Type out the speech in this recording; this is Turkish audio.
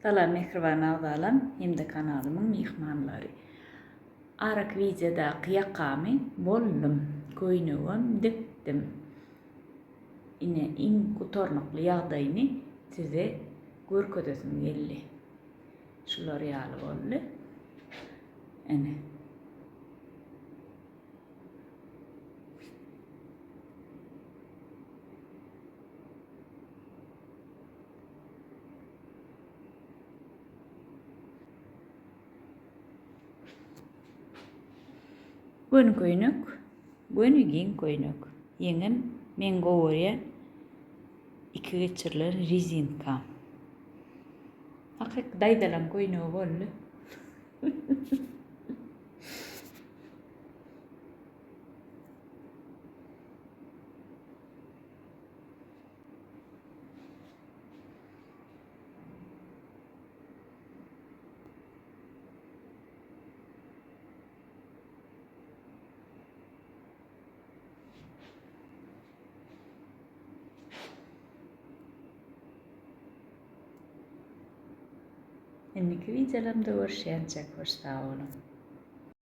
Dala Mehriban Ağdalan hem de kanalımın mihmanları. Arak videoda kıyakami bollum, koynuğum diktim. Yine in kutornuklu yağdayını size görkötüsüm geldi. Şular yağlı oldu. Ene. Bugün koynuk, bugün koynuk. Yengem men goğurya 2 geçirler rizinka. Hakik daydalan koynuğu bollu. Endiki videolarımda görüşeceğiz. Hoş sağ olun.